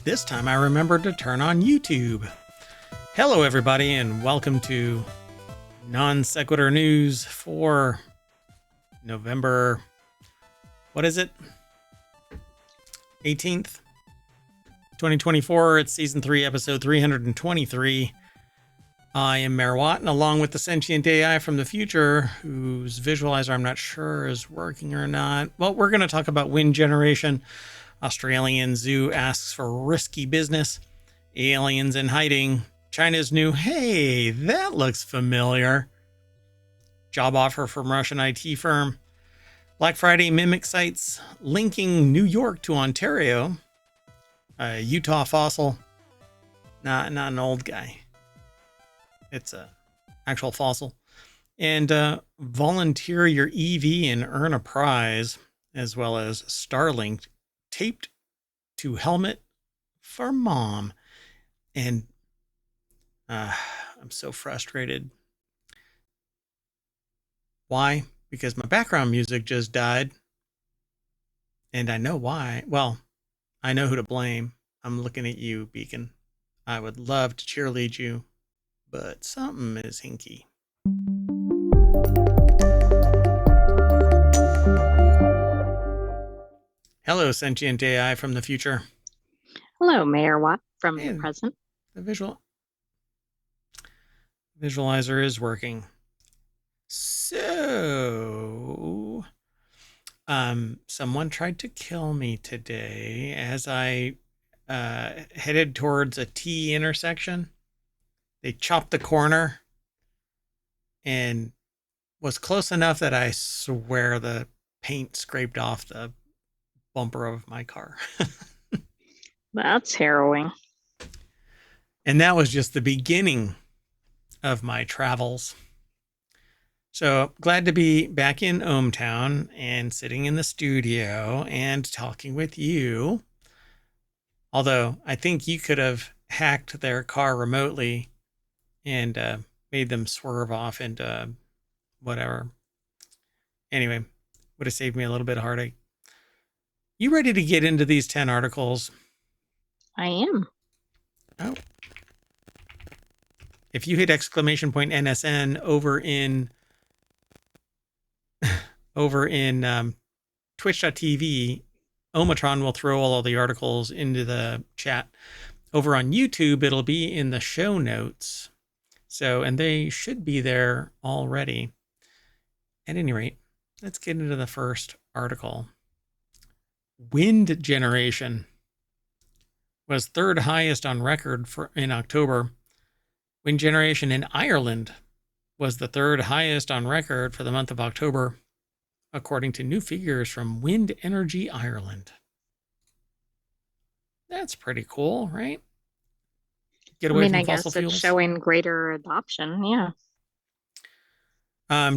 This time I remembered to turn on YouTube. Hello everybody and welcome to Non Sequitur News for November, what is it? 18th, 2024. It's season 3, episode 323. I am Mayor Watt, and along with the sentient AI from the future, whose visualizer I'm not sure is working or not. Well, we're going to talk about wind generation. Australian zoo asks for risky business. Aliens in hiding. China's new, hey, that looks familiar. Job offer from Russian IT firm. Black Friday Mimick sites linking New York to Ontario. A Utah fossil. Not an old guy. It's a actual fossil. And volunteer your EV and earn a prize, as well as Starlink taped to helmet for mom. And I'm so frustrated. Why? Because my background music just died. And I know why. Well, I know who to blame. I'm looking at you, Beacon. I would love to cheerlead you, but something is hinky. Hello, sentient AI from the future. Hello, Mayor Watt from the present. The visualizer is working. So, someone tried to kill me today as I headed towards a T intersection. They chopped the corner and was close enough that I swear the paint scraped off the bumper of my car. That's harrowing. And that was just the beginning of my travels. So glad to be back in ohmTown and sitting in the studio and talking with you. Although I think you could have hacked their car remotely and made them swerve off into whatever. Anyway, would have saved me a little bit of heartache. You ready to get into these 10 articles? I am. Oh. If you hit exclamation point NSN over in twitch.tv, ohmTown will throw all of the articles into the chat. Over on YouTube, it'll be in the show notes. So, and they should be there already. At any rate, let's get into the first article. Wind generation was third highest on record in October. Wind generation in Ireland was the third highest on record for the month of October, according to new figures from Wind Energy Ireland. That's pretty cool, right? Get away from fossil fuels. It's showing greater adoption, yeah.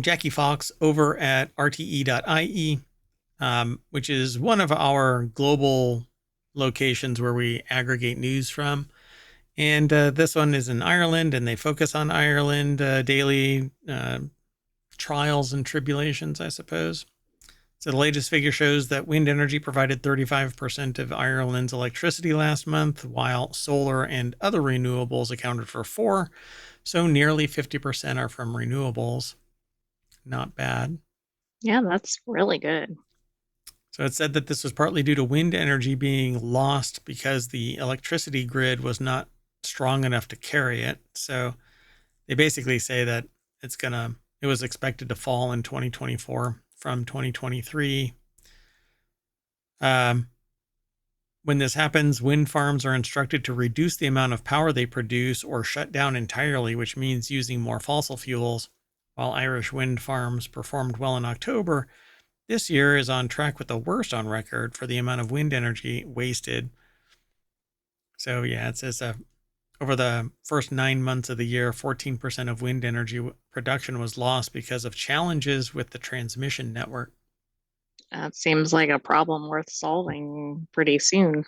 Jackie Fox over at rte.ie, which is one of our global locations where we aggregate news from. And this one is in Ireland, and they focus on Ireland daily trials and tribulations, I suppose. So the latest figure shows that wind energy provided 35% of Ireland's electricity last month, while solar and other renewables accounted for 4%. So nearly 50% are from renewables. Not bad. Yeah, that's really good. So it said that this was partly due to wind energy being lost because the electricity grid was not strong enough to carry it. So they basically say that it was expected to fall in 2024 from 2023. When this happens, wind farms are instructed to reduce the amount of power they produce or shut down entirely, which means using more fossil fuels. While Irish wind farms performed well in October, this year is on track with the worst on record for the amount of wind energy wasted. So yeah, it says over the first 9 months of the year, 14% of wind energy production was lost because of challenges with the transmission network. That seems like a problem worth solving pretty soon.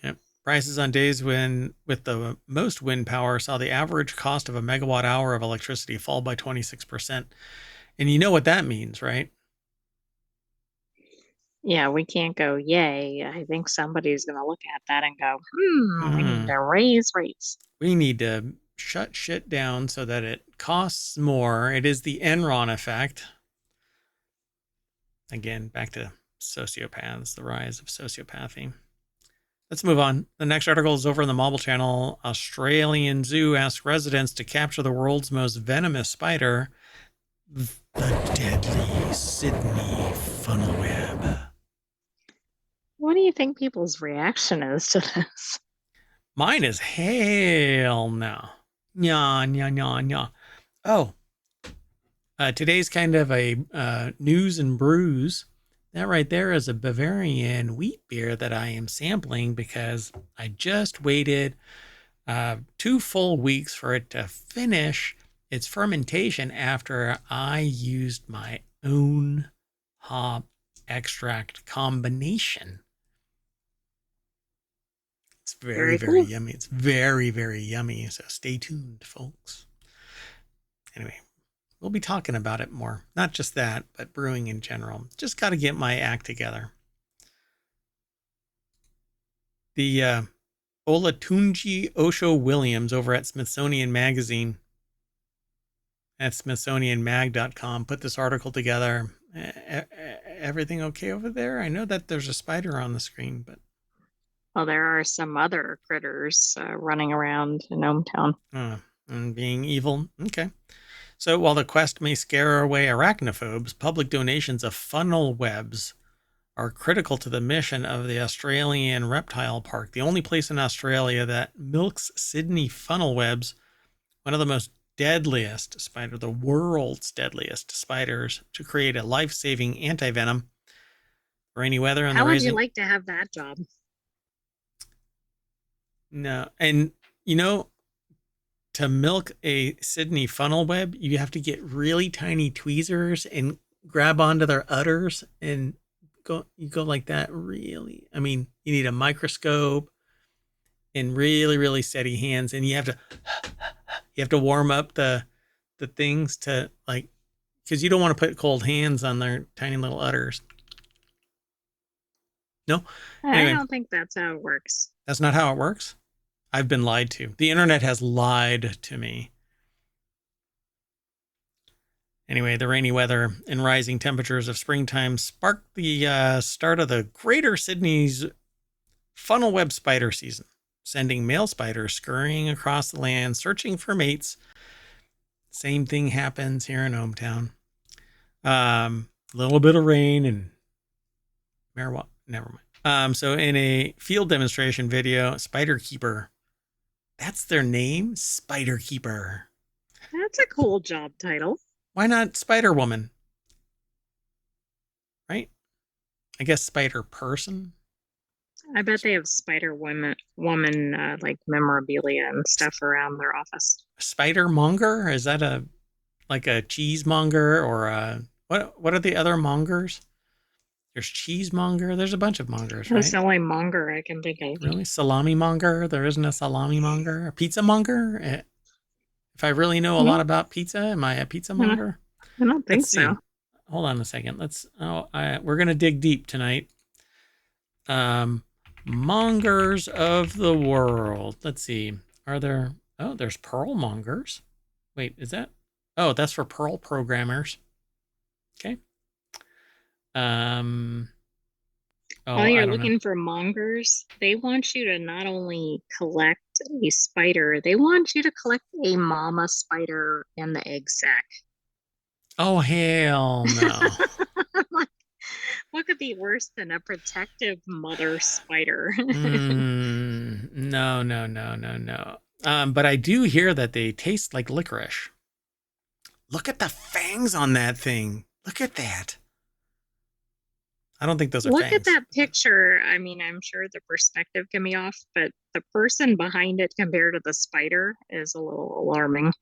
Yep. Prices on days with the most wind power saw the average cost of a megawatt hour of electricity fall by 26%. And you know what that means, right? Yeah, we can't go, yay. I think somebody's going to look at that and go, we need Hmm. to raise rates. We need to shut shit down so that it costs more. It is the Enron effect. Again, back to sociopaths, the rise of sociopathy. Let's move on. The next article is over in the Mobile Channel. Australian zoo asks residents to capture the world's most venomous spider, the deadly Sydney funnel web. What do you think people's reaction is to this? Mine is hell no. Nya, nya, nya, nya. Oh, today's kind of a news and brews. That right there is a Bavarian wheat beer that I am sampling because I just waited 2 full weeks for it to finish its fermentation after I used my own hop extract combination. It's very, Very very cool. yummy. It's very, very yummy. So stay tuned, folks. Anyway, we'll be talking about it more. Not just that, but brewing in general. Just got to get my act together. The Olatunji Osho Williams over at Smithsonian Magazine at smithsonianmag.com put this article together. Everything okay over there? I know that there's a spider on the screen, but Well, there are some other critters running around in ohmTown. and being evil. Okay. So while the quest may scare away arachnophobes, public donations of funnel webs are critical to the mission of the Australian Reptile Park, the only place in Australia that milks Sydney funnel webs, one of the most deadliest spider, the world's deadliest spiders, to create a life-saving anti-venom. Rainy weather and the How would you raising. like to have that job? No, and you know, to milk a Sydney funnel web, you have to get really tiny tweezers and grab onto their udders and you go like that. Really, I mean, you need a microscope and really, really steady hands, and you have to warm up the things to like, because you don't want to put cold hands on their tiny little udders. No, I anyway, don't think that's how it works. that's not how it works. I've been lied to. The internet has lied to me. Anyway, the rainy weather and rising temperatures of springtime sparked the start of the Greater Sydney's funnel web spider season, sending male spiders scurrying across the land searching for mates. Same thing happens here in ohmTown. A little bit of rain and marijuana. Never mind. So in a field demonstration video, Spider Keeper, that's their name, Spider Keeper. That's a cool job title. Why not Spider Woman? Right? I guess Spider Person. I bet they have Spider Woman like memorabilia and stuff around their office. Spider Monger? Is that a like a cheesemonger or a what are the other mongers? There's cheesemonger. There's a bunch of mongers, That's right? the only monger I can think of. Really? Salami monger? There isn't a salami monger? A pizza monger? If I really know a lot about pizza, am I a pizza monger? I don't think Let's see. so. Hold on a second. We're gonna dig deep tonight. Mongers of the world. Let's see. Are there? Oh, there's pearl mongers. Wait, is that? Oh, that's for Perl programmers. Okay. While I you're don't know. looking for mongers, they want you to not only collect a spider, they want you to collect a mama spider and the egg sac. Oh, hell no. What could be worse than a protective mother spider? No, no, no, no, no. But I do hear that they taste like licorice. Look at the fangs on that thing. Look at that. I don't think those are Look fangs. at that picture. I mean, I'm sure the perspective can be off, but the person behind it compared to the spider is a little alarming.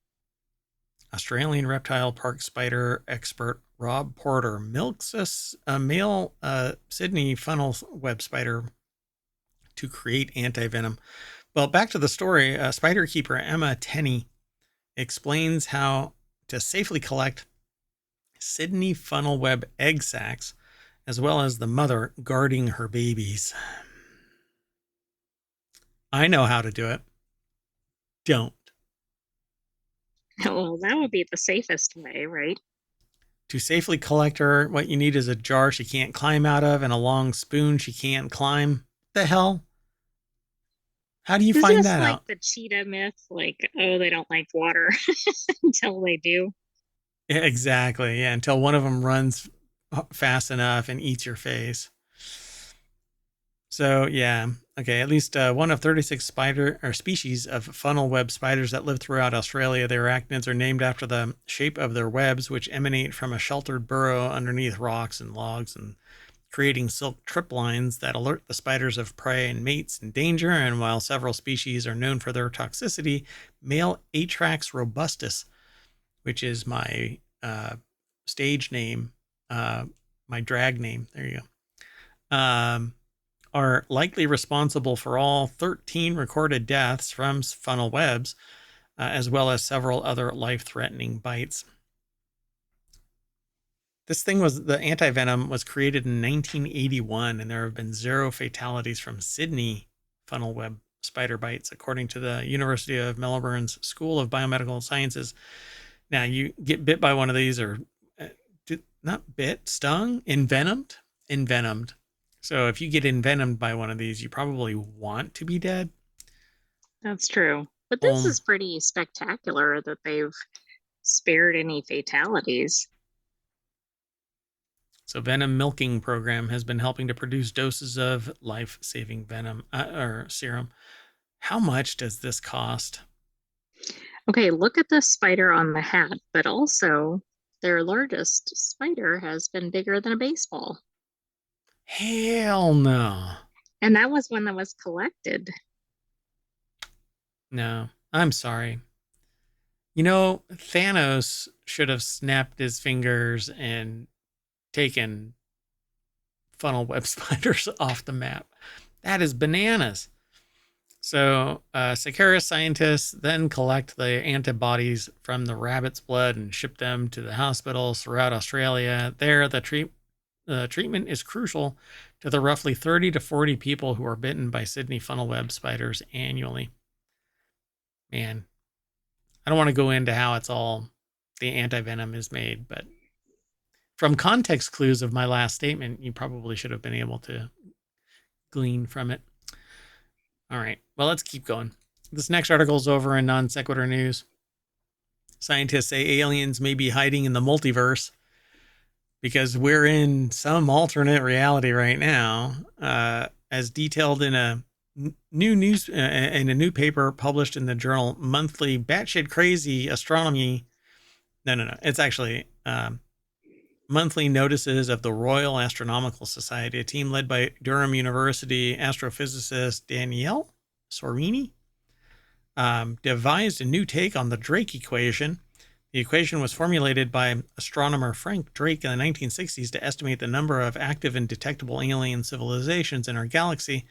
Australian reptile park spider expert Rob Porter milks a male Sydney funnel web spider to create anti-venom. Well, back to the story. Spider keeper Emma Tenney explains how to safely collect Sydney funnel web egg sacs as well as the mother guarding her babies. I know how to do it. Don't. Well, that would be the safest way, right? To safely collect her, what you need is a jar she can't climb out of and a long spoon she can't climb. The hell? How do you Is find this that like out? the cheetah myth? Like, oh, they don't like water until they do. Yeah, exactly. Yeah, until one of them runs fast enough and eats your face. So yeah, okay. At least one of 36 spider or species of funnel web spiders that live throughout Australia. Their arachnids are named after the shape of their webs, which emanate from a sheltered burrow underneath rocks and logs, and creating silk trip lines that alert the spiders of prey and mates in danger. And while several species are known for their toxicity, male Atrax robustus, which is my stage name, my drag name. There you go. Are likely responsible for all 13 recorded deaths from funnel webs, as well as several other life-threatening bites. This thing was the antivenom was created in 1981, and there have been 0 fatalities from Sydney funnel web spider bites, according to the University of Melbourne's School of Biomedical Sciences. Now, you get bit by one of these, or not bit, stung, envenomed. So if you get envenomed by one of these, you probably want to be dead. That's true. But this Um, is pretty spectacular that they've spared any fatalities. so venom milking program has been helping to produce doses of life-saving venom or serum. How much does this cost? Okay, look at the spider on the hat, but also their largest spider has been bigger than a baseball. Hell no. And that was one that was collected. No, I'm sorry. You know, Thanos should have snapped his fingers and taken funnel web spiders off the map. That is bananas. So, Sicarius scientists then collect the antibodies from the rabbit's blood and ship them to the hospitals throughout Australia. There, the treatment is crucial to the roughly 30 to 40 people who are bitten by Sydney funnel web spiders annually. Man, I don't want to go into how it's all the antivenom is made, but from context clues of my last statement, you probably should have been able to glean from it. All right, well, let's keep going. This next article is over in Non Sequitur News. Scientists say aliens may be hiding in the multiverse because we're in some alternate reality right now, as detailed in a in a new paper published in the journal Monthly Batshit Crazy Astronomy. No. It's actually Monthly Notices of the Royal Astronomical Society, a team led by Durham University astrophysicist Danielle Sorini, devised a new take on the Drake equation. The equation was formulated by astronomer Frank Drake in the 1960s to estimate the number of active and detectable alien civilizations in our galaxy,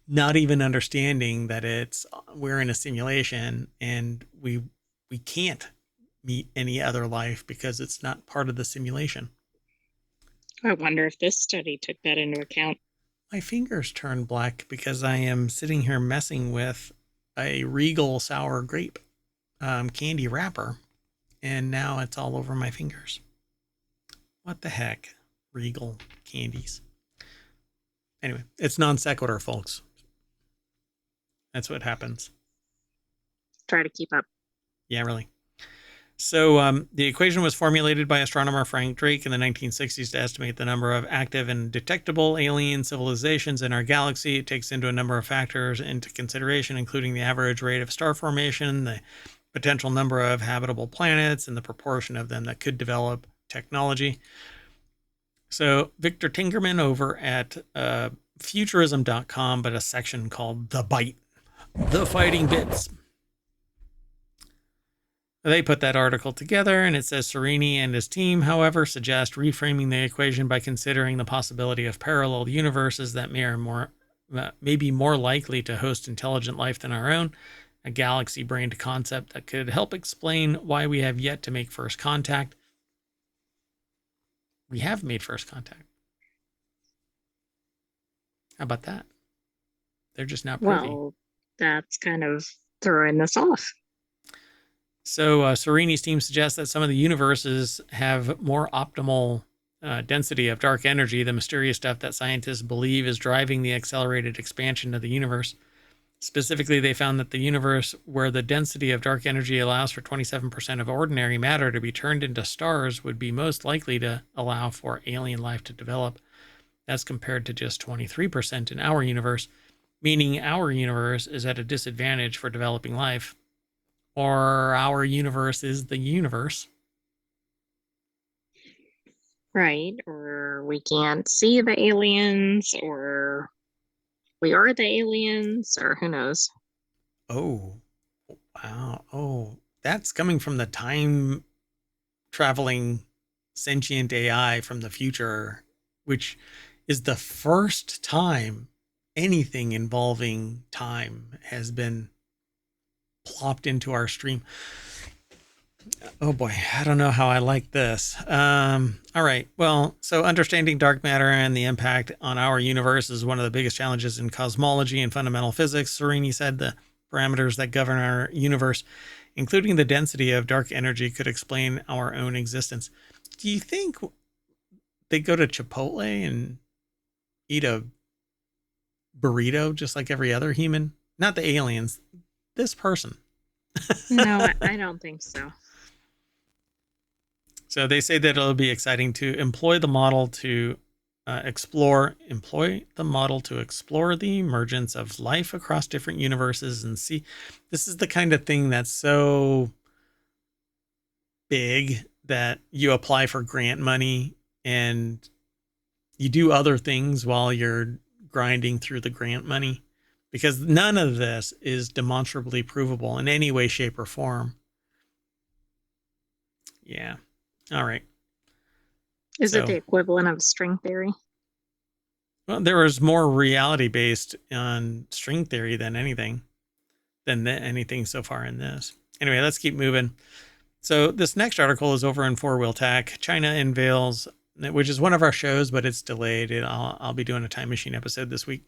not even understanding that we're in a simulation and we can't meet any other life because it's not part of the simulation. I wonder if this study took that into account. My fingers turn black because I am sitting here messing with a Regal sour grape candy wrapper, and now it's all over my fingers. What the heck? Regal candies. Anyway, it's non sequitur, folks. That's what happens. Try to keep up. Yeah, really. So the equation was formulated by astronomer Frank Drake in the 1960s to estimate the number of active and detectable alien civilizations in our galaxy. It takes into a number of factors into consideration, including the average rate of star formation, the potential number of habitable planets, and the proportion of them that could develop technology. So Victor Tinkerman over at futurism.com, but a section called The Bite, The Fighting Bits. They put that article together, and it says Sorini and his team, however, suggest reframing the equation by considering the possibility of parallel universes that may be more likely to host intelligent life than our own, a galaxy-brained concept that could help explain why we have yet to make first contact. We have made first contact. How about that? They're just not privy. Well, that's kind of throwing this off. So Sereni's team suggests that some of the universes have more optimal density of dark energy, the mysterious stuff that scientists believe is driving the accelerated expansion of the universe. Specifically, they found that the universe where the density of dark energy allows for 27% of ordinary matter to be turned into stars would be most likely to allow for alien life to develop, as compared to just 23% in our universe, meaning our universe is at a disadvantage for developing life. Or our universe is the universe. Right. Or we can't see the aliens, or we are the aliens, or who knows. Oh, wow. Oh, that's coming from the time traveling sentient AI from the future, which is the first time anything involving time has been plopped into our stream. Oh boy, I don't know how I like this. All right. Well, so understanding dark matter and the impact on our universe is one of the biggest challenges in cosmology and fundamental physics. Sereni said the parameters that govern our universe, including the density of dark energy, could explain our own existence. Do you think they go to Chipotle and eat a burrito just like every other human? Not the aliens, this person. No, I don't think so. So they say that it'll be exciting to employ the model to explore the emergence of life across different universes and see. This is the kind of thing that's so big that you apply for grant money and you do other things while you're grinding through the grant money, because none of this is demonstrably provable in any way, shape, or form. Yeah. All right. Is it So, the equivalent of string theory? well, there was more reality based on string theory than anything so far in this. Anyway, let's keep moving. So this next article is over in Four Wheel Tech. China unveils, which is one of our shows, but it's delayed. I'll be doing a time machine episode this week.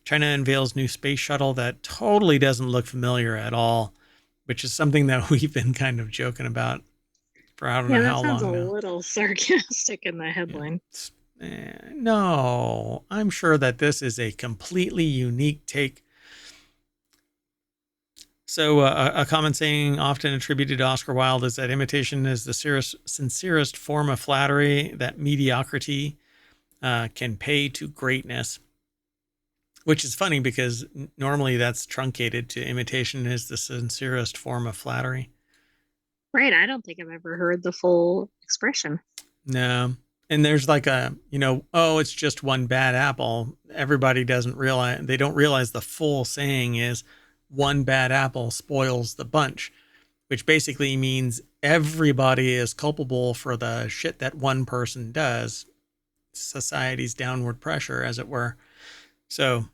China unveils new space shuttle that totally doesn't look familiar at all, which is something that we've been kind of joking about for I don't know Yeah, that how sounds a long now. little sarcastic in the headline. No, I'm sure that this is a completely unique take. So a common saying often attributed to Oscar Wilde is that imitation is the sincerest form of flattery, that mediocrity can pay to greatness, which is funny because normally that's truncated to imitation is the sincerest form of flattery. Right. I don't think I've ever heard the full expression. No. And there's like oh, it's just one bad apple. Everybody they don't realize the full saying is one bad apple spoils the bunch, which basically means everybody is culpable for the shit that one person does. Society's downward pressure, as it were. So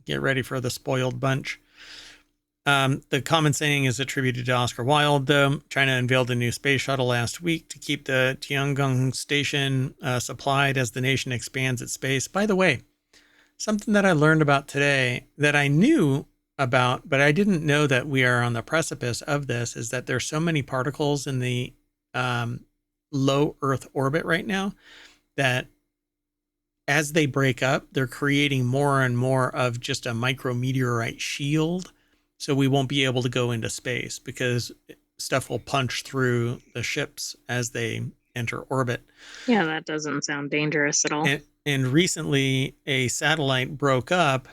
get ready for the spoiled bunch. The common saying is attributed to Oscar Wilde, though. China unveiled a new space shuttle last week to keep the Tiangong station supplied as the nation expands its space. By the way, something that I learned about today that I knew about, but I didn't know that we are on the precipice of this, is that there's so many particles in the low Earth orbit right now that as they break up, they're creating more and more of just a micrometeorite shield. So we won't be able to go into space because stuff will punch through the ships as they enter orbit. Yeah, that doesn't sound dangerous at all. And recently, a satellite broke up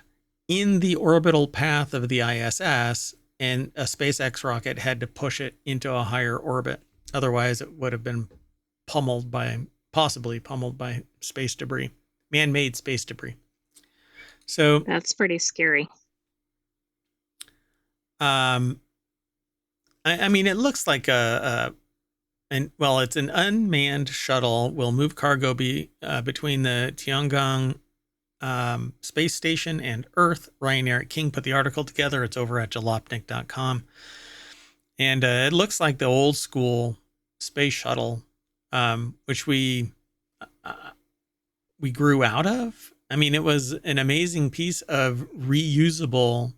in the orbital path of the ISS, and a SpaceX rocket had to push it into a higher orbit. Otherwise, it would have been possibly pummeled by space debris, man-made space debris. So that's pretty scary. I mean, it looks like it's an unmanned shuttle. Will move cargo between the Tiangong space station and Earth. Ryan Eric King put the article together. It's over at jalopnik.com. And it looks like the old school space shuttle, which we grew out of I mean, it was an amazing piece of reusable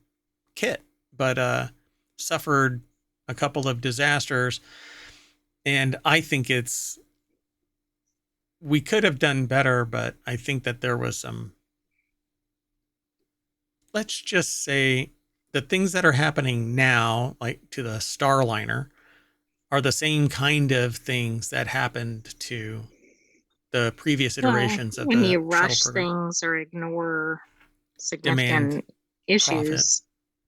kit, but suffered a couple of disasters. And I think we could have done better, but I think that there was some, let's just say, the things that are happening now, like to the Starliner, are the same kind of things that happened to the previous Well, iterations of when the you shuttle rush program. things or ignore Demand, significant profit. issues,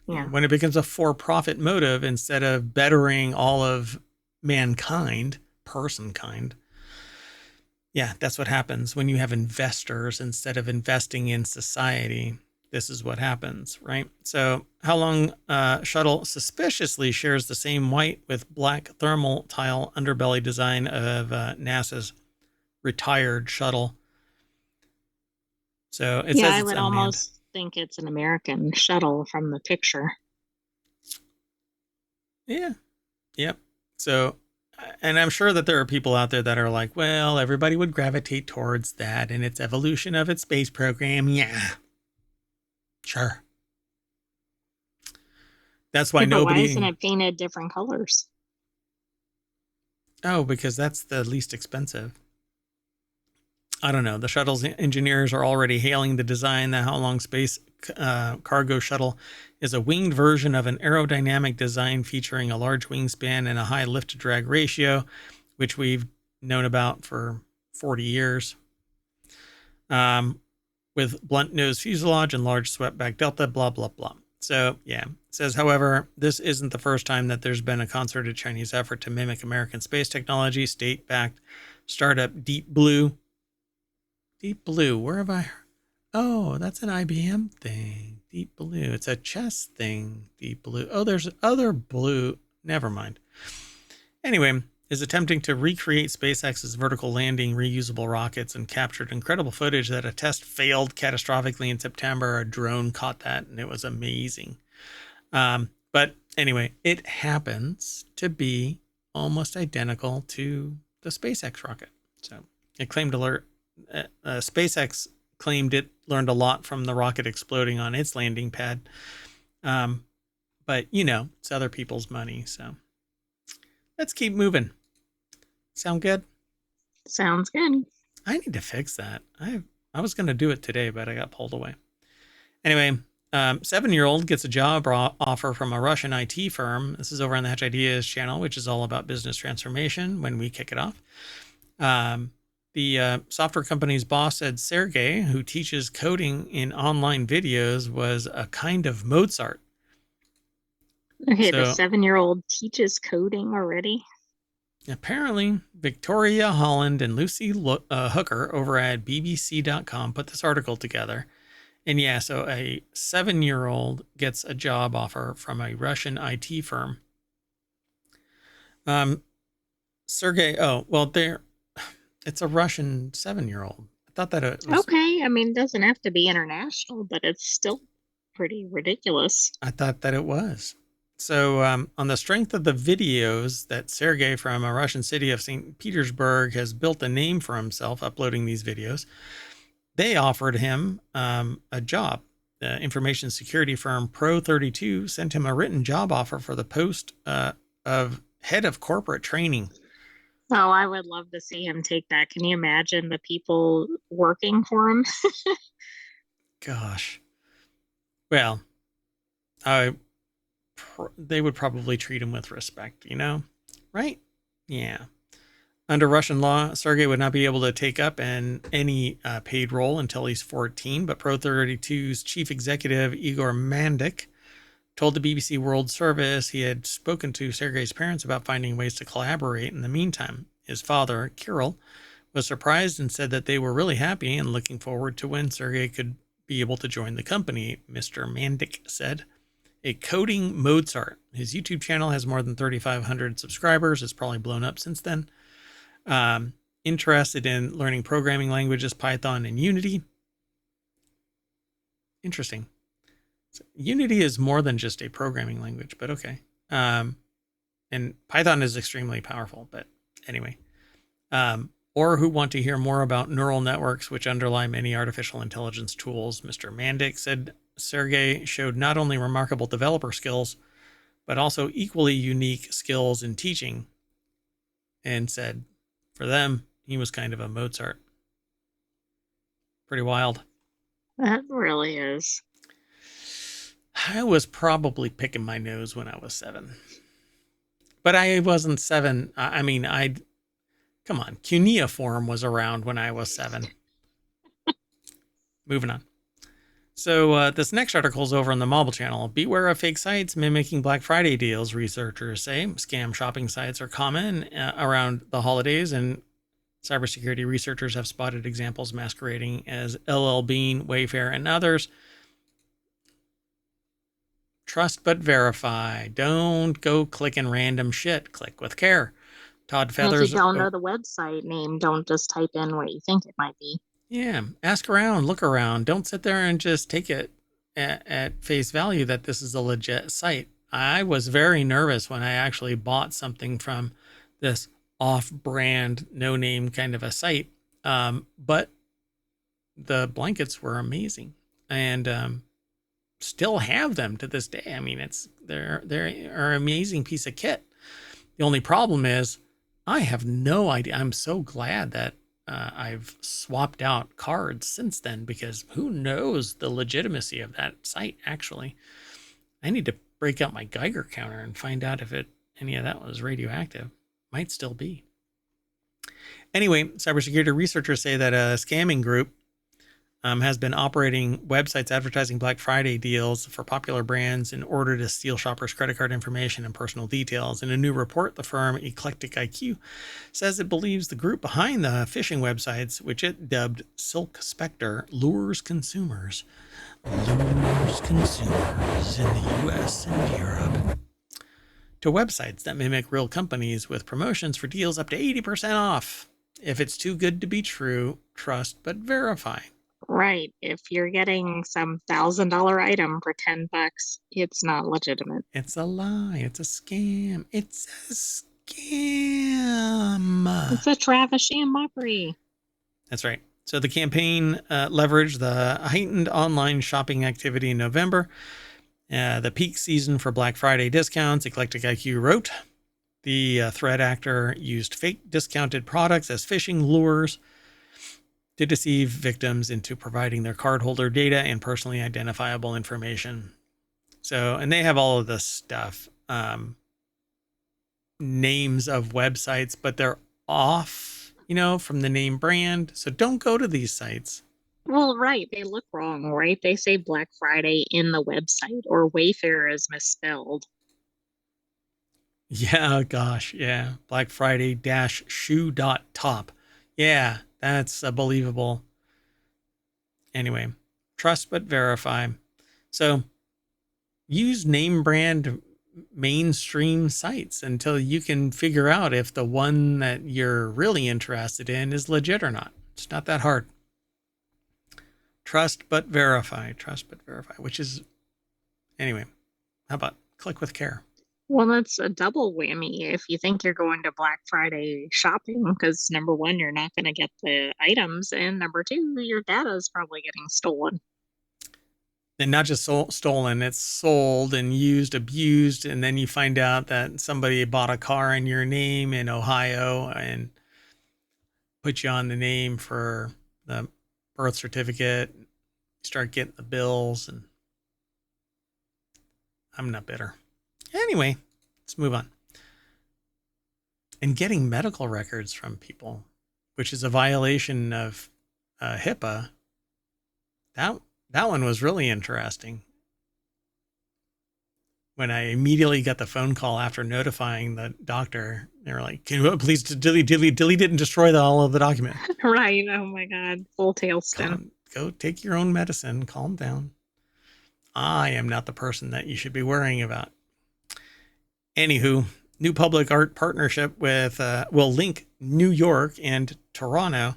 Yeah, yeah. when it becomes a for-profit motive instead of bettering all of mankind, person kind. Yeah, that's what happens when you have investors instead of investing in society. This is what happens, right? So, how long shuttle suspiciously shares the same white with black thermal tile underbelly design of NASA's retired shuttle. So it Yeah, says I it's would unmanned. almost think it's an American shuttle from the picture. Yeah. Yep. So, and I'm sure that there are people out there that are like, well, everybody would gravitate towards that in its evolution of its space program. Yeah. Sure. That's why Yeah, but why isn't nobody. it painted different colors? Oh, because that's the least expensive. I don't know. The shuttle's engineers are already hailing the design. The How Long Space cargo shuttle is a winged version of an aerodynamic design featuring a large wingspan and a high lift to drag ratio, which we've known about for 40 years. With blunt nose fuselage and large swept-back delta, blah, blah, blah. So, yeah. It says, however, this isn't the first time that there's been a concerted Chinese effort to mimic American space technology. State-backed startup Deep Blue. Deep Blue, where have I? Oh, that's an IBM thing. Deep Blue. It's a chess thing. Deep Blue. Oh, there's other blue. Never mind. Anyway, is attempting to recreate SpaceX's vertical landing reusable rockets and captured incredible footage that a test failed catastrophically in September. A drone caught that and it was amazing. But anyway, it happens to be almost identical to the SpaceX rocket. So it claimed to learn, SpaceX claimed it learned a lot from the rocket exploding on its landing pad. But, it's other people's money. So let's keep moving. Sound good? Sounds good. I need to fix that. I was going to do it today, but I got pulled away. Anyway, 7-year-old gets a job offer from a Russian IT firm. This is over on the Hatch Ideas channel, which is all about business transformation when we kick it off. The software company's boss said Sergey, who teaches coding in online videos, was a kind of Mozart. Okay, the So 7-year-old teaches coding already. apparently, Victoria Holland and Lucy Hooker over at BBC.com put this article together. And yeah, so a 7-year-old gets a job offer from a Russian IT firm. Sergey, it's a Russian 7-year-old. I thought that it was, Okay, I mean, it doesn't have to be international, but it's still pretty ridiculous. I thought that it was. So, on the strength of the videos that Sergey from a Russian city of St. Petersburg has built a name for himself uploading these videos, they offered him a job. The information security firm Pro32 sent him a written job offer for the post of head of corporate training. Oh, I would love to see him take that. Can you imagine the people working for him? Gosh. Well, they would probably treat him with respect, right? Yeah. Under Russian law, Sergey would not be able to take up any paid role until he's 14, but Pro32's chief executive, Igor Mandik, told the BBC World Service he had spoken to Sergey's parents about finding ways to collaborate in the meantime. His father, Kirill, was surprised and said that they were really happy and looking forward to when Sergey could be able to join the company, Mr. Mandik said. A coding Mozart. His YouTube channel has more than 3,500 subscribers. It's probably blown up since then. Interested in learning programming languages, Python and Unity. Interesting. So Unity is more than just a programming language, but okay. And Python is extremely powerful, but anyway. or who want to hear more about neural networks which underlie many artificial intelligence tools. Mr. Mandic said Sergey showed not only remarkable developer skills, but also equally unique skills in teaching, and said for them, he was kind of a Mozart. Pretty wild. That really is. I was probably picking my nose when I was 7. But I wasn't 7. Come on. Cuneiform was around when I was 7. Moving on. So this next article is over on the Mobile Channel. Beware of fake sites mimicking Black Friday deals, researchers say. Scam shopping sites are common around the holidays, and cybersecurity researchers have spotted examples masquerading as LL Bean, Wayfair, and others. Trust but verify. Don't go clicking random shit. Click with care. Todd Feathers. And if you don't know the website name, don't just type in what you think it might be. Yeah, ask around, look around. Don't sit there and just take it at face value that this is a legit site. I was very nervous when I actually bought something from this off-brand, no-name kind of a site. But the blankets were amazing, and still have them to this day. I mean, they're an amazing piece of kit. The only problem is I have no idea. I'm so glad that I've swapped out cards since then, because who knows the legitimacy of that site, actually. I need to break out my Geiger counter and find out if any of that was radioactive. Might still be. Anyway, cybersecurity researchers say that a scamming group has been operating websites advertising Black Friday deals for popular brands in order to steal shoppers' credit card information and personal details. In a new report, the firm Eclectic IQ says it believes the group behind the phishing websites, which it dubbed Silk Spectre, lures consumers in the US and Europe to websites that mimic real companies with promotions for deals up to 80% off. If it's too good to be true, trust but verify. Right. If you're getting some $1,000 item for $10, it's not legitimate. It's a lie. It's a scam. It's a scam. It's a travesty and mockery. That's right. So the campaign leveraged the heightened online shopping activity in November, the peak season for Black Friday discounts. Eclectic IQ wrote, the threat actor used fake discounted products as phishing lures to deceive victims into providing their cardholder data and personally identifiable information. So, and they have all of this stuff, names of websites, but they're off, from the name brand. So don't go to these sites. Well, right. They look wrong, right? They say Black Friday in the website, or Wayfair is misspelled. Yeah, gosh, yeah. Black Friday -shoe.top. Yeah, that's believable. Anyway, trust but verify. So use name brand mainstream sites until you can figure out if the one that you're really interested in is legit or not. It's not that hard. Trust but verify. Trust but verify, which is, anyway, how about click with care? Well, that's a double whammy if you think you're going to Black Friday shopping, because number one, you're not going to get the items, and number two, your data is probably getting stolen. And not just stolen, it's sold and used, abused, and then you find out that somebody bought a car in your name in Ohio and put you on the name for the birth certificate. You start getting the bills, and I'm not bitter. Anyway, let's move on. And getting medical records from people, which is a violation of HIPAA. That one was really interesting. When I immediately got the phone call after notifying the doctor, they were like, "Can you please delete it and destroy all of the document?" Right. Oh my God. Full tailspin. Go take your own medicine. Calm down. I am not the person that you should be worrying about. Anywho, new public art partnership with will link New York and Toronto.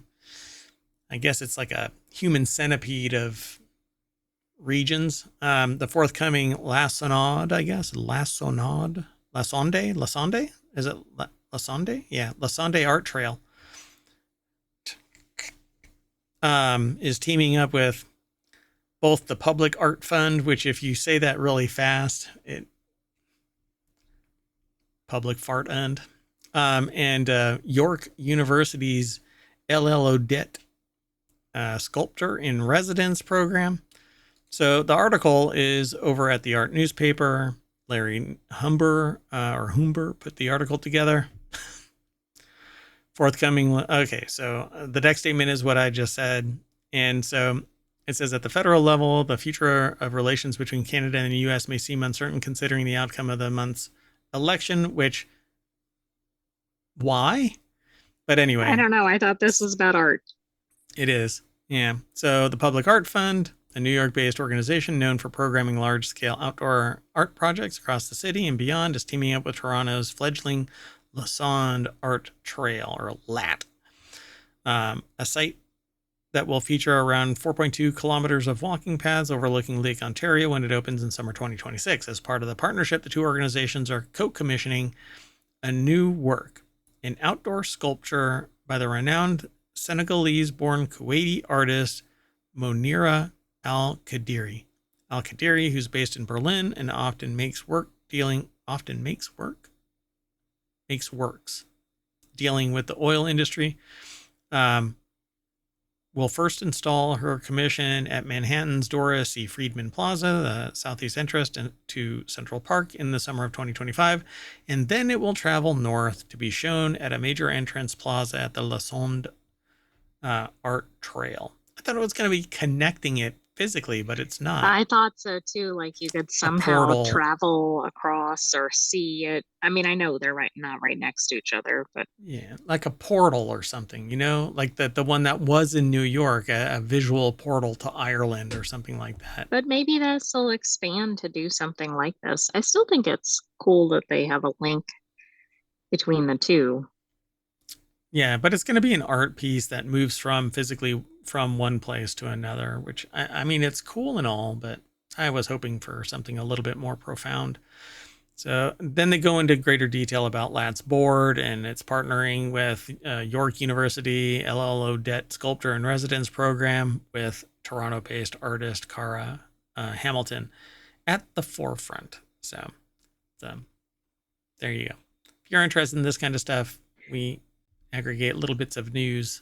I guess it's like a human centipede of regions. The forthcoming Lassonade, I guess. Lassonde? Is it Lassonde? Yeah, Lassonde Art Trail is teaming up with both the Public Art Fund, which if you say that really fast, Public Fart Fund, and York University's LL Odette Sculptor in Residence program. So the article is over at the Art newspaper. Larry Humber put the article together. Forthcoming. Okay, so the next statement is what I just said. And so it says at the federal level, the future of relations between Canada and the U.S. may seem uncertain considering the outcome of the month's election, which, why? But anyway. I don't know. I thought this was about art. It is. Yeah. So the Public Art Fund, a New York-based organization known for programming large-scale outdoor art projects across the city and beyond, is teaming up with Toronto's fledgling La Sonde Art Trail, or LAT, a site that will feature around 4.2 kilometers of walking paths overlooking Lake Ontario when it opens in summer 2026. As part of the partnership, the two organizations are co-commissioning a new work, an outdoor sculpture by the renowned Senegalese-born Kuwaiti artist Monira Al-Qadiri. Al-Qadiri, who's based in Berlin and often makes works dealing with the oil industry, will first install her commission at Manhattan's Doris C. Friedman Plaza, the southeast entrance to Central Park, in the summer of 2025, and then it will travel north to be shown at a major entrance plaza at the La Sonde Art Trail. I thought it was going to be connecting it physically, but it's not. I thought so too. Like you could somehow travel across or see it. I mean, I know they're not right next to each other, but yeah, like a portal or something, like the one that was in New York, a visual portal to Ireland or something like that. But maybe this will expand to do something like this. I still think it's cool that they have a link between the two. Yeah, but it's going to be an art piece that moves physically from one place to another, which I mean, it's cool and all, but I was hoping for something a little bit more profound. So then they go into greater detail about LAT's board, and it's partnering with York University, LL Odette Sculptor in Residence program with Toronto-based artist Cara Hamilton at the forefront. So there you go. If you're interested in this kind of stuff, we aggregate little bits of news.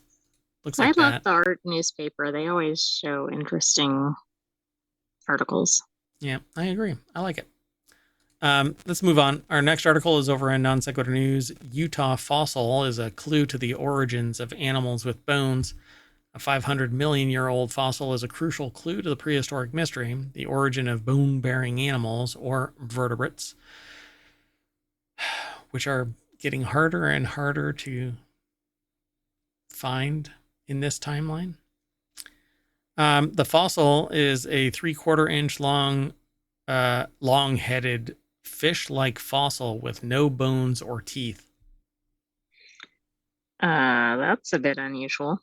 Looks like I love the art newspaper. They always show interesting articles. Yeah, I agree. I like it. Let's move on. Our next article is over in Non Sequitur News. Utah fossil is a clue to the origins of animals with bones. A 500 million year old fossil is a crucial clue to the prehistoric mystery, the origin of bone-bearing animals, or vertebrates, which are getting harder and harder to find in this timeline. The fossil is a 3/4 inch long, long-headed fish-like fossil with no bones or teeth. That's a bit unusual.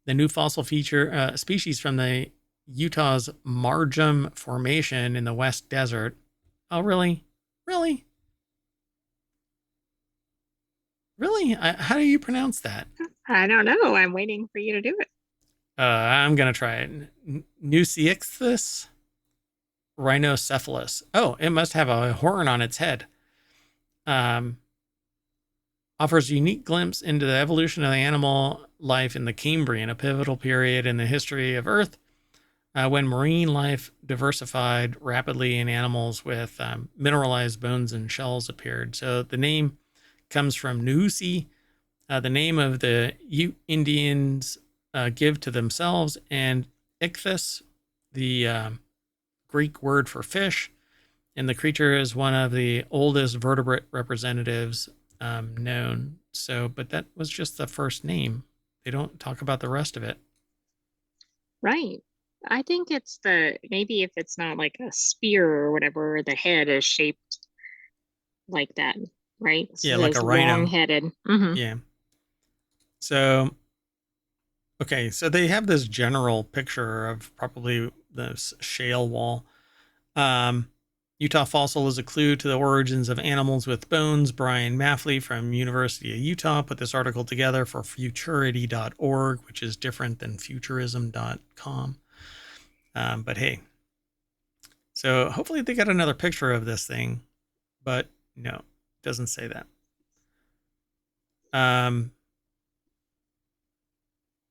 The new fossil feature species from the Utah's Marjum Formation in the West Desert. Oh, really? Really? Really? How do you pronounce that? I don't know. I'm waiting for you to do it. I'm going to try it. Nusiixthus rhinocephalus. Oh, it must have a horn on its head. Offers a unique glimpse into the evolution of the animal life in the Cambrian, a pivotal period in the history of Earth, when marine life diversified rapidly and animals with mineralized bones and shells appeared. So the name comes from Nusi, the name of the Ute Indians give to themselves, and ichthys, the Greek word for fish, and the creature is one of the oldest vertebrate representatives known. So, but that was just the first name. They don't talk about the rest of it. Right. I think it's maybe if it's not like a spear or whatever, the head is shaped like that, right? So yeah, like a rhino. Long-headed. Mm-hmm. Yeah. So, okay, so they have this general picture of probably this shale wall. Utah fossil is a clue to the origins of animals with bones. Brian Maffley from University of Utah put this article together for futurity.org, which is different than futurism.com. But hey, so hopefully they got another picture of this thing, but no, it doesn't say that.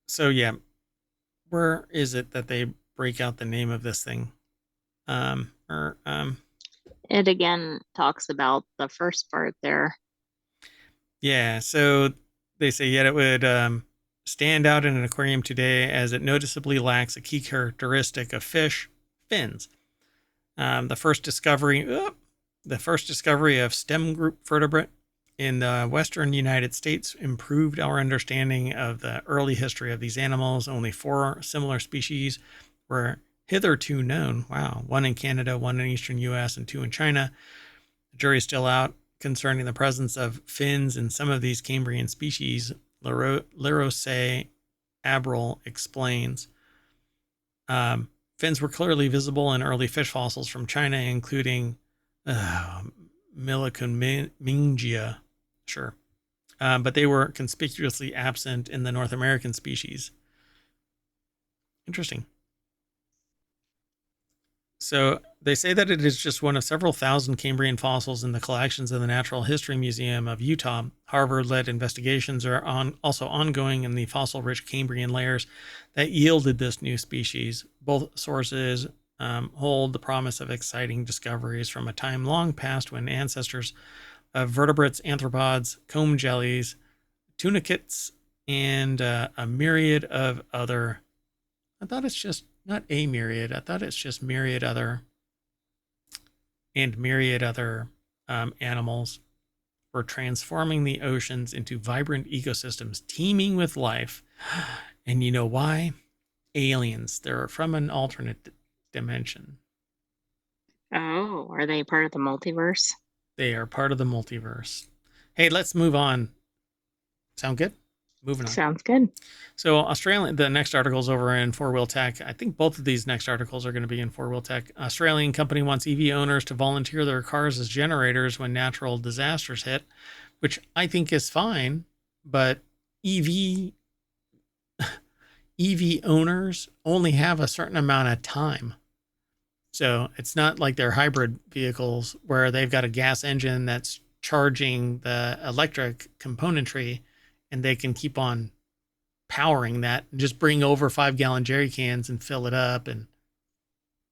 So yeah, where is it that they break out the name of this thing? It again talks about the first part there. Yeah, so they say yet it would stand out in an aquarium today as it noticeably lacks a key characteristic of fish, fins. The first discovery of stem group vertebrate in the western United States improved our understanding of the early history of these animals. Only 4 similar species were hitherto known. Wow, 1 in Canada, 1 in eastern U.S., and 2 in China. The jury's still out concerning the presence of fins in some of these Cambrian species. Lerose Abril explains. Fins were clearly visible in early fish fossils from China, including Millicomingia, sure. But they were conspicuously absent in the North American species. Interesting. So they say that it is just one of several thousand Cambrian fossils in the collections of the Natural History Museum of Utah. Harvard-led investigations are also ongoing in the fossil-rich Cambrian layers that yielded this new species. Both sources hold the promise of exciting discoveries from a time long past when ancestors of vertebrates, arthropods, comb jellies, tunicates, and a myriad of other... I thought it's just not a myriad. I thought it's just myriad other animals were transforming the oceans into vibrant ecosystems teeming with life. And you know why? Aliens. They're from an alternate dimension. Oh, are they part of the multiverse? They are part of the multiverse. Hey, let's move on. Sound good? Moving on. Sounds good. So the next article is over in 4-Wheel Tech. I think both of these next articles are going to be in 4-Wheel Tech. Australian company wants EV owners to volunteer their cars as generators when natural disasters hit, which I think is fine, but EV owners only have a certain amount of time. So it's not like they're hybrid vehicles where they've got a gas engine that's charging the electric componentry, and they can keep on powering that and just bring over 5-gallon jerry cans and fill it up. And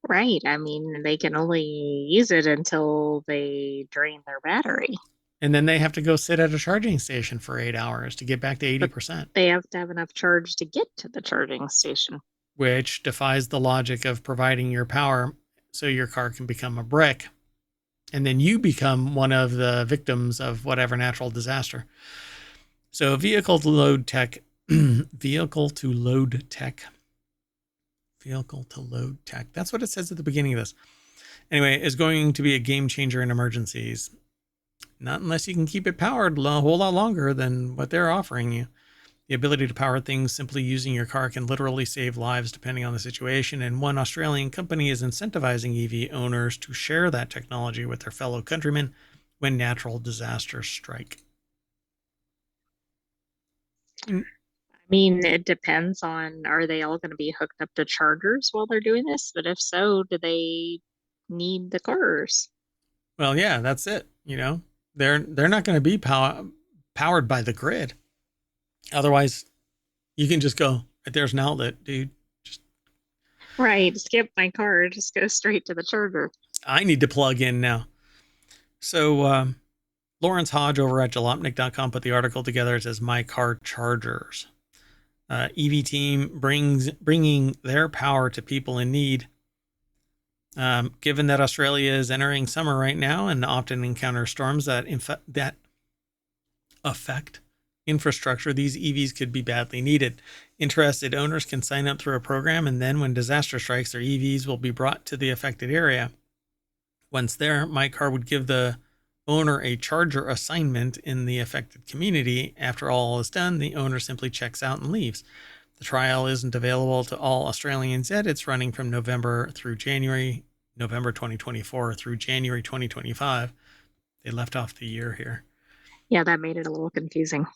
right. I mean, they can only use it until they drain their battery. And then they have to go sit at a charging station for 8 hours to get back to 80%. But they have to have enough charge to get to the charging station. Which defies the logic of providing your power so your car can become a brick. And then you become one of the victims of whatever natural disaster. So vehicle to load tech, that's what it says at the beginning of this. Anyway, is going to be a game changer in emergencies. Not unless you can keep it powered a whole lot longer than what they're offering you. The ability to power things simply using your car can literally save lives depending on the situation, and one Australian company is incentivizing EV owners to share that technology with their fellow countrymen when natural disasters strike. I mean, it depends on, are they all going to be hooked up to chargers while they're doing this? But if so, do they need the cars? Well, yeah, that's it. You know, they're not going to be powered by the grid. Otherwise, you can just go, there's an outlet, dude. Right. Skip my car. Just go straight to the charger. I need to plug in now. So, Lawrence Hodge over at jalopnik.com put the article together. It says, My Car Chargers. EV team bringing their power to people in need. Given that Australia is entering summer right now and often encounters storms that affect infrastructure, these EVs could be badly needed. Interested owners can sign up through a program, and then when disaster strikes, their EVs will be brought to the affected area. Once there, My Car would give the owner a charger assignment in the affected community. After all is done, the owner simply checks out and leaves. The trial isn't available to all Australians yet. It's running from November through January November 2024 through January 2025. They left off the year here. Yeah, that made it a little confusing.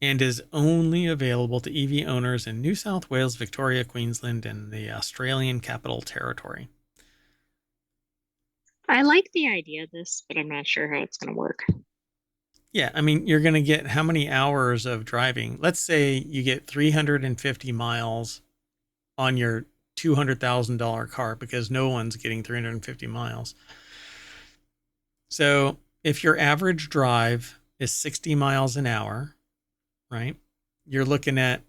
And is only available to EV owners in New South Wales, Victoria, Queensland, and the Australian Capital Territory. I like the idea of this, but I'm not sure how it's going to work. Yeah, I mean, you're going to get how many hours of driving? Let's say you get 350 miles on your $200,000 car, because no one's getting 350 miles. So if your average drive is 60 miles an hour, right, you're looking at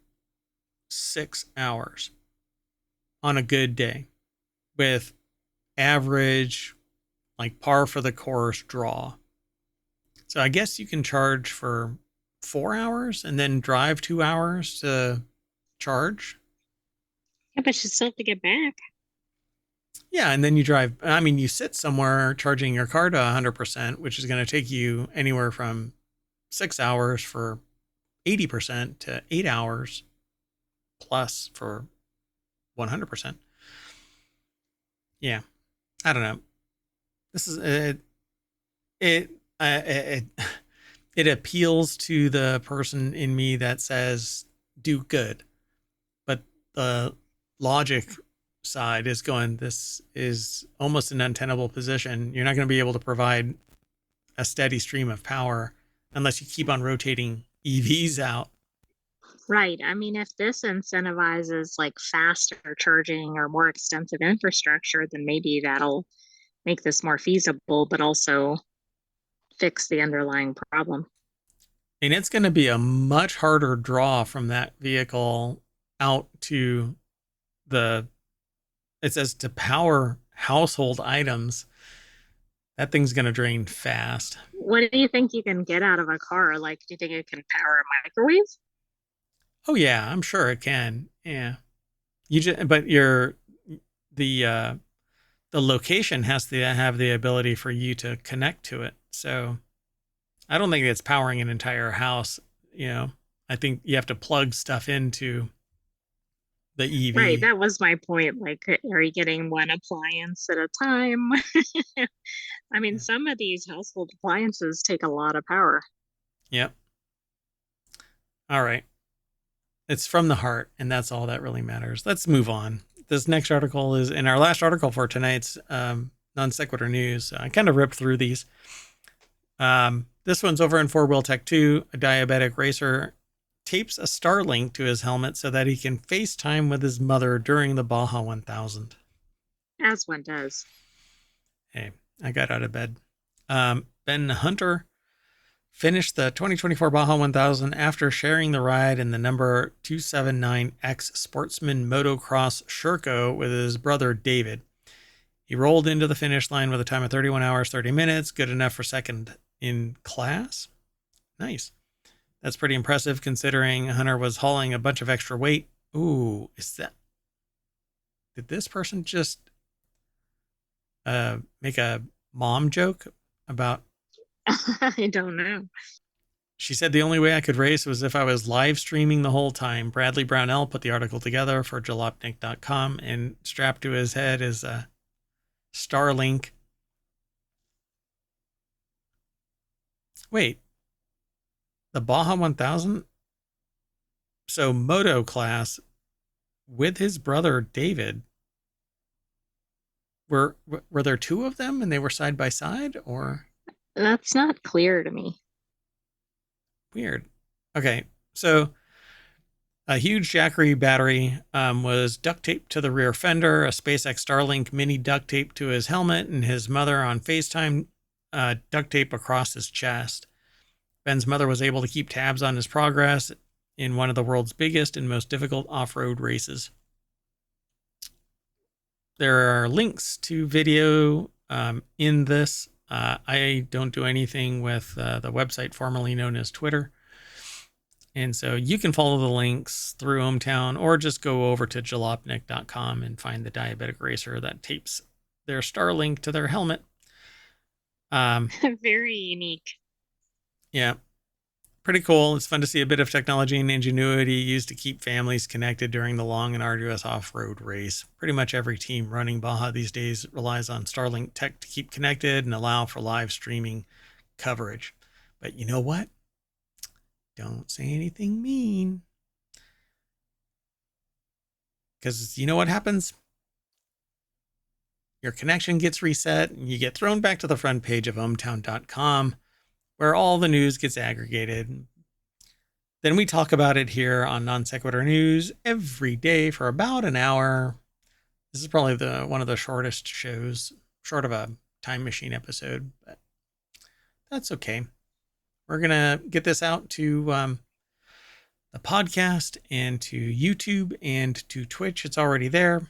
6 hours on a good day with average, like par for the course draw. So I guess you can charge for 4 hours and then drive 2 hours to charge. Yeah, but you still have to get back. Yeah, and then you drive. I mean, you sit somewhere charging your car to 100%, which is going to take you anywhere from 6 hours for 80% to 8 hours plus for 100%. Yeah, I don't know. This is it it appeals to the person in me that says do good, but the logic side is going, this is almost an untenable position. You're not going to be able to provide a steady stream of power unless you keep on rotating EVs out. Right. I mean, if this incentivizes like faster charging or more extensive infrastructure, then maybe that'll make this more feasible, but also fix the underlying problem. And it's going to be a much harder draw from that vehicle out to the, it says to power household items. That thing's going to drain fast. What do you think you can get out of a car? Like, do you think it can power a microwave? Oh yeah, I'm sure it can. Yeah. You just, but your the uh the location has to have the ability for you to connect to it. So I don't think it's powering an entire house. You know, I think you have to plug stuff into the Right. EV. That was my point. Like, are you getting one appliance at a time? I mean, Yeah. some of these household appliances take a lot of power. Yep. All right. It's from the heart, and that's all that really matters. Let's move on. This next article is in our last article for tonight's non sequitur news. I kind of ripped through these. This one's over in 4-Wheel Tech 2. A diabetic racer tapes a Starlink to his helmet so that he can FaceTime with his mother during the Baja 1000. As one does. Hey, I got out of bed. Ben Hunter finished the 2024 Baja 1000 after sharing the ride in the number 279X Sportsman Motocross Sherco with his brother David. He rolled into the finish line with a time of 31 hours, 30 minutes, good enough for second in class. Nice. That's pretty impressive considering Hunter was hauling a bunch of extra weight. Ooh, is that... Did this person just make a mom joke about... I don't know. She said the only way I could race was if I was live streaming the whole time. Bradley Brownell put the article together for jalopnik.com, and strapped to his head is a Starlink. Wait, the Baja 1000? So Moto class with his brother David. Were there two of them and they were side by side, or... That's not clear to me. Weird. Okay, so a huge Jackery battery was duct taped to the rear fender, a SpaceX Starlink mini duct tape to his helmet, and his mother on FaceTime duct tape across his chest. Ben's mother was able to keep tabs on his progress in one of the world's biggest and most difficult off-road races. There are links to video in this. I don't do anything with the website formerly known as Twitter. And so you can follow the links through ohmTown, or just go over to jalopnik.com and find the diabetic racer that tapes their Starlink to their helmet. Very unique. Yeah. pretty cool. It's fun to see a bit of technology and ingenuity used to keep families connected during the long and arduous off-road race. Pretty much every team running Baja these days relies on Starlink tech to keep connected and allow for live streaming coverage. But you know what? Don't say anything mean. Because you know what happens? Your connection gets reset and you get thrown back to the front page of ohmTown.com, where all the news gets aggregated. Then we talk about it here on Non Sequitur News every day for about an hour. This is probably one of the shortest shows, short of a time machine episode, but that's okay. We're going to get this out to the podcast and to YouTube and to Twitch. It's already there.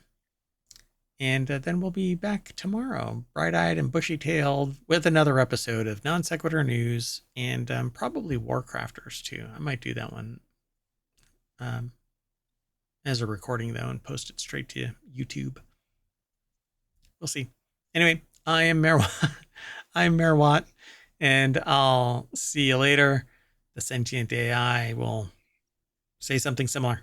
And then we'll be back tomorrow, bright-eyed and bushy-tailed, with another episode of Non Sequitur News and probably WarCrafters, too. I might do that one as a recording, though, and post it straight to YouTube. We'll see. Anyway, I am Merwat, and I'll see you later. The sentient AI will say something similar.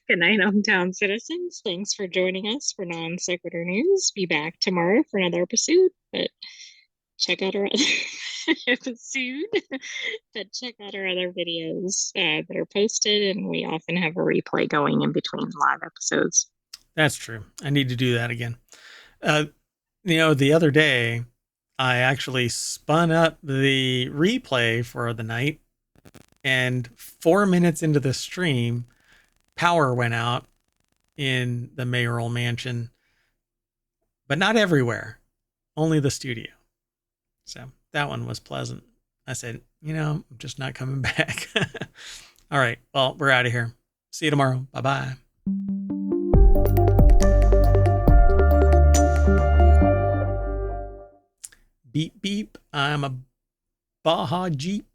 Good night, hometown citizens. Thanks for joining us for Non Sequitur News. Be back tomorrow for another episode, but check out our other episode. But check out our other videos that are posted, and we often have a replay going in between live episodes. That's true. I need to do that again. The other day, I actually spun up the replay for the night, and 4 minutes into the stream, power went out in the mayoral mansion, but not everywhere, only the studio. So that one was pleasant. I said, I'm just not coming back. All right. Well, we're out of here. See you tomorrow. Bye-bye. Beep, beep. I'm a Baja Jeep.